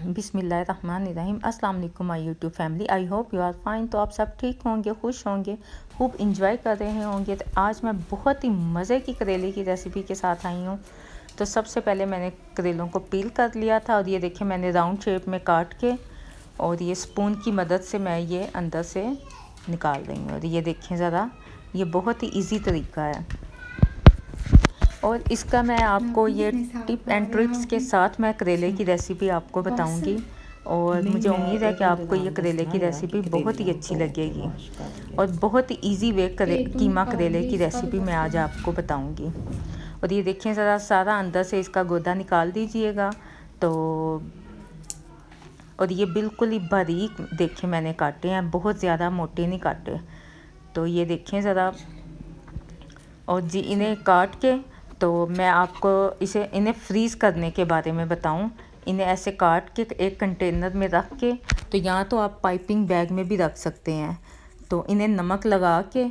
बिस्मिल्लाहिर्रहमानिर्रहीम। अस्सलाम वालेकुम my YouTube family. I hope you are fine. तो आप सब ठीक होंगे, खुश होंगे, खूब इंजॉय कर रहे होंगे। तो आज मैं बहुत ही मज़े की करेले की रेसिपी के साथ आई हूँ। तो सबसे पहले मैंने करेलों को पील कर लिया था और ये देखिए मैंने राउंड शेप में काट के और ये स्पून की मदद से मैं ये अंदर से निकाल रही हूँ। और ये देखें ज़रा, ये बहुत ही ईजी तरीका है और इसका मैं आपको ये टिप एंड ट्रिक्स के साथ मैं करेले की रेसिपी आपको बताऊंगी। और मुझे उम्मीद है कि आपको ये करेले की रेसिपी बहुत ही अच्छी लगेगी और बहुत ही इजी वे कीमा करेले की रेसिपी मैं आज आपको बताऊंगी। और ये देखें ज़रा, सारा अंदर से इसका गोदा निकाल दीजिएगा। तो और ये बिल्कुल ही बारीक देखें मैंने काटे हैं, बहुत ज़्यादा मोटे नहीं काटे। तो ये देखें ज़रा, और जी इन्हें काट के तो मैं आपको इन्हें फ्रीज़ करने के बारे में बताऊं। इन्हें ऐसे काट के एक कंटेनर में रख के, तो यहाँ तो आप पाइपिंग बैग में भी रख सकते हैं। तो इन्हें नमक लगा के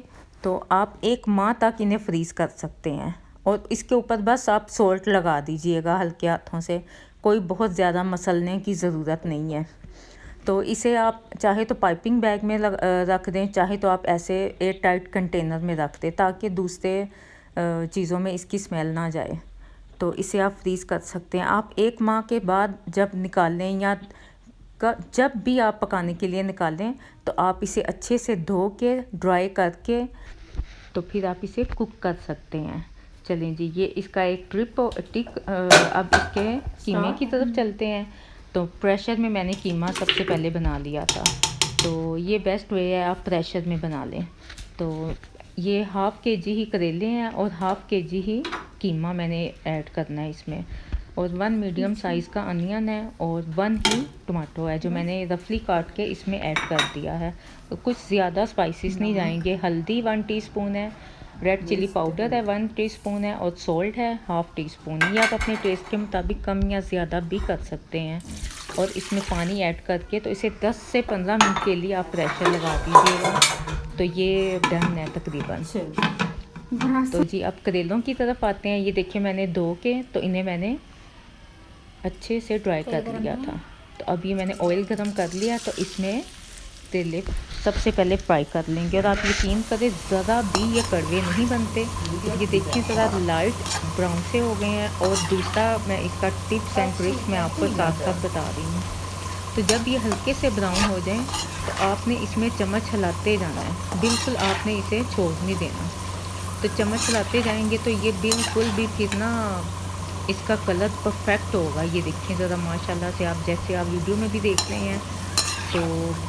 तो आप 1 माह तक इन्हें फ्रीज़ कर सकते हैं। और इसके ऊपर बस आप सॉल्ट लगा दीजिएगा हल्के हाथों से, कोई बहुत ज़्यादा मसलने की ज़रूरत नहीं है। तो इसे आप चाहे तो पाइपिंग बैग में रख दें, चाहे तो आप ऐसे एयर टाइट कंटेनर में रख दें ताकि दूसरे चीज़ों में इसकी स्मेल ना जाए। तो इसे आप फ्रीज़ कर सकते हैं। आप 1 माह के बाद जब निकालें या जब भी आप पकाने के लिए निकालें तो आप इसे अच्छे से धो के ड्राई करके तो फिर आप इसे कुक कर सकते हैं। चलें जी, ये इसका एक टिक अब इसके कीमे की तरफ चलते हैं। तो प्रेशर में मैंने कीमा सबसे पहले बना लिया था। तो ये बेस्ट वे है, आप प्रेशर में बना लें। तो ये हाफ़ kg ही करेले हैं और हाफ़ kg ही कीमा मैंने ऐड करना है इसमें। और 1 मीडियम साइज़ का अनियन है और 1 ही टमाटो है जो मैंने रफली काट के इसमें ऐड कर दिया है। तो कुछ ज़्यादा स्पाइसेस नहीं जाएंगे। हल्दी 1 टीस्पून है, रेड चिली पाउडर है 1 टीस्पून है और सॉल्ट है ½ टीस्पून। ये आप अपने टेस्ट के मुताबिक कम या ज़्यादा भी कर सकते हैं। और इसमें पानी ऐड करके तो इसे 10 से 15 मिनट के लिए आप प्रेशर लगा दीजिएगा। तो ये डन है तकरीबन। तो जी अब करेलों की तरफ आते हैं। ये देखिए मैंने धो के तो इन्हें मैंने अच्छे से ड्राई कर लिया था। तो अब ये मैंने ऑयल गरम कर लिया, तो इसमें करेले सबसे पहले फ्राई कर लेंगे। और आप यकीन करें ज़रा भी ये कड़वे नहीं बनते। ये देखिए ज़रा लाइट ब्राउन से हो गए हैं। और दूसरा मैं इसका टिप्स एंड ट्रिक्स मैं आपको साथ साथ बता रही हूँ। तो जब ये हल्के से ब्राउन हो जाएं तो आपने इसमें चम्मच हिलाते जाना है, बिल्कुल आपने इसे छोड़ नहीं देना। तो चम्मच हिलाते जाएंगे तो ये बिल्कुल भी फिर ना इसका कलर परफेक्ट होगा। ये देखें ज़रा माशाल्लाह से, आप जैसे आप वीडियो में भी देख रहे हैं। तो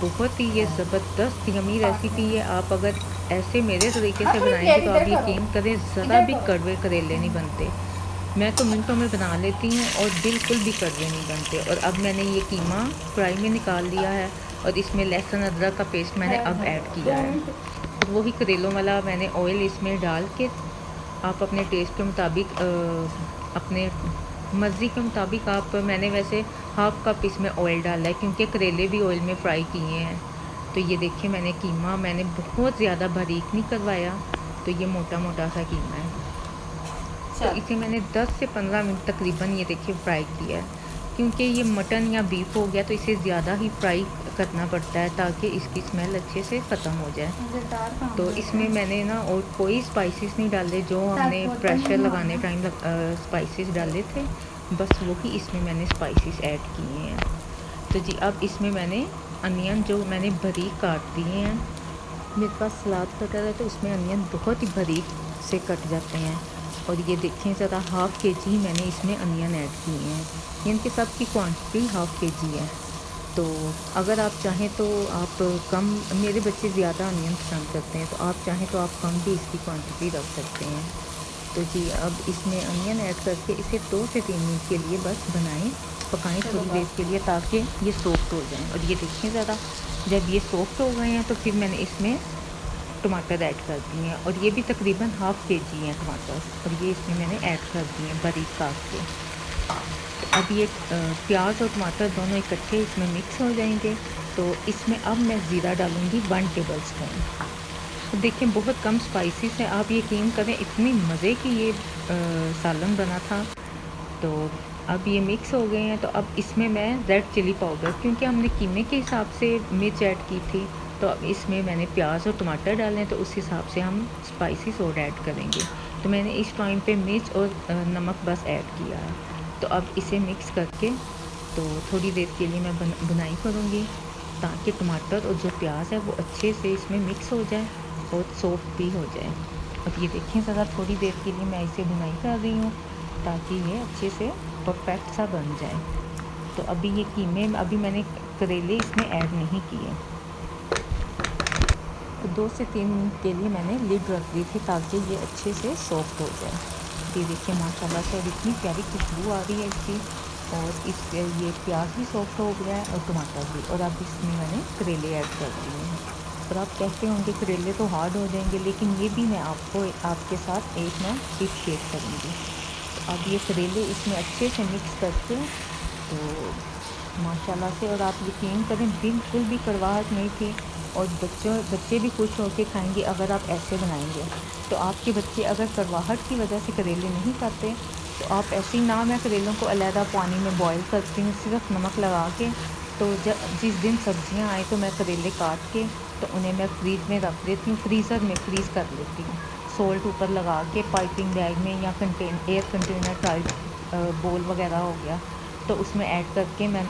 बहुत ही ये ज़बरदस्त यमी रेसिपी है। आप अगर ऐसे मेरे तरीके से बनाएंगे तो आप यकीन करें ज़रा भी कड़वे करेले नहीं बनते। मैं तो मिनटों में बना लेती हूँ और बिल्कुल भी कड़वे नहीं बनते। और अब मैंने ये कीमा फ्राई में निकाल लिया है और इसमें लहसुन अदरक का पेस्ट मैंने अब ऐड किया है। और वही करेलों वाला मैंने ऑयल इसमें डाल के, आप अपने टेस्ट के मुताबिक अपने मर्ज़ी के मुताबिक आप, मैंने वैसे ½ कप इसमें ऑयल डाला है क्योंकि करेले भी ऑयल में फ्राई किए हैं। तो ये देखिए मैंने कीमा मैंने बहुत ज़्यादा बारीक नहीं करवाया, तो ये मोटा मोटा सा कीमा है। तो इसे मैंने 10 से 15 मिनट तकरीबन ये देखिए फ्राई किया है। क्योंकि ये मटन या बीफ हो गया तो इसे ज़्यादा ही फ्राई करना पड़ता है ताकि इसकी स्मेल अच्छे से ख़त्म हो जाए। तो इसमें मैंने ना और कोई स्पाइसेस नहीं डाले, जो हमने प्रेशर लगाने टाइम स्पाइसेस डाले थे बस वही इसमें मैंने स्पाइसेस ऐड किए हैं। तो जी अब इसमें मैंने अनियन जो मैंने बारीक काट दिए हैं, मेरे पास सलाद कटर है तो इसमें अनियन बहुत ही बारीक से कट जाते हैं। और ये देखें ज़रा, ½ kg मैंने इसमें अनियन ऐड किए हैं। इनके सब की क्वांटिटी ½ kg है। तो अगर आप चाहें तो आप कम, मेरे बच्चे ज़्यादा अनियन पसंद करते हैं तो आप चाहें तो आप कम भी इसकी क्वांटिटी रख सकते हैं। तो जी अब इसमें अनियन ऐड करके इसे 2 से 3 मिनट के लिए बस पकाएं थोड़ी देर के लिए ताकि ये सॉफ्ट हो जाएं। और ये देखिए ज़रा, जब ये सॉफ्ट हो गए हैं तो फिर मैंने इसमें टमाटर ऐड कर दिए हैं। और ये भी तकरीबन ½ kg हैं टमाटर, और ये इसमें मैंने ऐड कर दिए हैं बारीक काट के। तो अब ये प्याज और टमाटर दोनों इकट्ठे इसमें मिक्स हो जाएंगे। तो इसमें अब मैं ज़ीरा डालूँगी 1 टेबल स्पून। तो देखिए बहुत कम स्पाइसेस है, आप यकीन करें इतनी मज़े की ये सालन बना था। तो अब ये मिक्स हो गए हैं। तो अब इसमें मैं रेड चिली पाउडर, क्योंकि हमने कीमे के हिसाब से मिर्च ऐड की थी, तो अब इसमें मैंने प्याज और टमाटर डाले, तो उस हिसाब से हम स्पाइसेस और ऐड करेंगे। तो मैंने इस टाइम पे मिर्च और नमक बस ऐड किया है। तो अब इसे मिक्स करके तो थोड़ी देर के लिए मैं बुनाई करूँगी, ताकि टमाटर और जो प्याज है वो अच्छे से इसमें मिक्स हो जाए और सॉफ्ट भी हो जाए। अब ये देखें ज़रा, थोड़ी देर के लिए मैं इसे बुनाई कर रही हूँ ताकि ये अच्छे से परफेक्ट सा बन जाए। तो अभी ये कीमे, अभी मैंने करेले इसमें ऐड नहीं किए। तो 2 से 3 मिनट के लिए मैंने लिड रख दी थी ताकि ये अच्छे से सॉफ्ट हो जाए। ये देखिए माशाल्लाह से, और इतनी प्यारी खुशबू आ रही है इसकी, और इस ये प्याज भी सॉफ्ट हो गया है और टमाटर भी। और अब इसमें मैंने करेले ऐड कर दिए हैं। और आप कहते होंगे करेले तो हार्ड हो जाएंगे, लेकिन ये भी मैं आपके साथ एक मैं टिप शेयर करूँगी। तो अब ये करेले इसमें अच्छे से मिक्स करके, तो माशाल्लाह से, और आप यकीन करें बिल्कुल भी कड़वाहट नहीं थी, और बच्चे भी खुश होकर खाएंगे अगर आप ऐसे बनाएंगे। तो आपके बच्चे अगर कड़वाहट की वजह से करेले नहीं खाते, तो आप ऐसे ही ना, मैं करेलों को अलहदा पानी में बॉईल करती हूँ सिर्फ नमक लगा के। तो जिस दिन सब्जियां आए तो मैं करेले काट के तो उन्हें मैं फ्रीज में रख देती हूँ, फ्रीज़र में फ्रीज़ कर लेती हूँ, सोल्ट ऊपर लगा के पाइपिंग बैग में, या एयर कंटेनर टाइप बोल वगैरह हो गया, तो उसमें ऐड करके मैं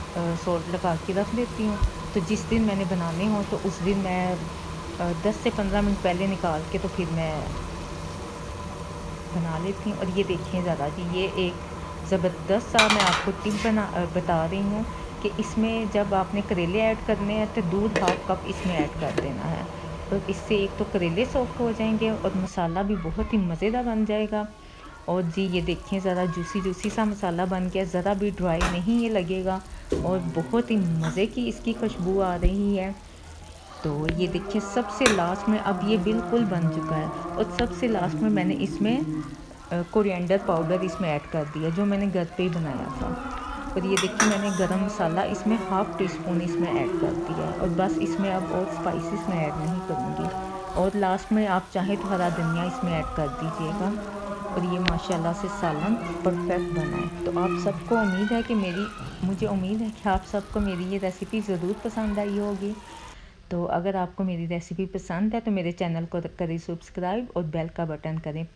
सोल्ट लगा के रख देती हूँ। तो जिस दिन मैंने बनाने हों तो उस दिन मैं 10 से 15 मिनट पहले निकाल के तो फिर मैं बना लेती हूँ। और ये देखें ज़रा जी, ये एक ज़बरदस्त सा मैं आपको टिप बता रही हूँ कि इसमें जब आपने करेले ऐड करने हैं तो दूध हाफ कप इसमें ऐड कर देना है। तो इससे एक तो करेले सॉफ्ट हो जाएंगे और मसाला भी बहुत ही मज़ेदार बन जाएगा। और जी ये देखें ज़रा, जूसी जूसी सा मसाला बन गया, ज़रा भी ड्राई नहीं ये लगेगा, और बहुत ही मज़े की इसकी खुशबू आ रही है। तो ये देखिए सबसे लास्ट में अब ये बिल्कुल बन चुका है, और सबसे लास्ट में मैंने इसमें कोरिएंडर पाउडर इसमें ऐड कर दिया, जो मैंने घर पे ही बनाया था। और ये देखिए मैंने गरम मसाला इसमें हाफ़ टी स्पून इसमें ऐड कर दिया है, और बस इसमें अब और स्पाइसेस मैं ऐड नहीं करूँगी। और लास्ट में आप चाहें तो हरा धनिया इसमें ऐड कर दीजिएगा। और ये माशाल्लाह से सालन परफेक्ट बना है। तो आप सबको उम्मीद है कि मुझे उम्मीद है कि आप सबको मेरी ये रेसिपी ज़रूर पसंद आई होगी। तो अगर आपको मेरी रेसिपी पसंद है तो मेरे चैनल को करें सब्सक्राइब और बेल का बटन करें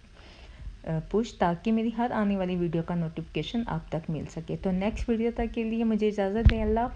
पुश, ताकि मेरी हर आने वाली वीडियो का नोटिफिकेशन आप तक मिल सके। तो नेक्स्ट वीडियो तक के लिए मुझे इजाज़त दें। अल्लाह।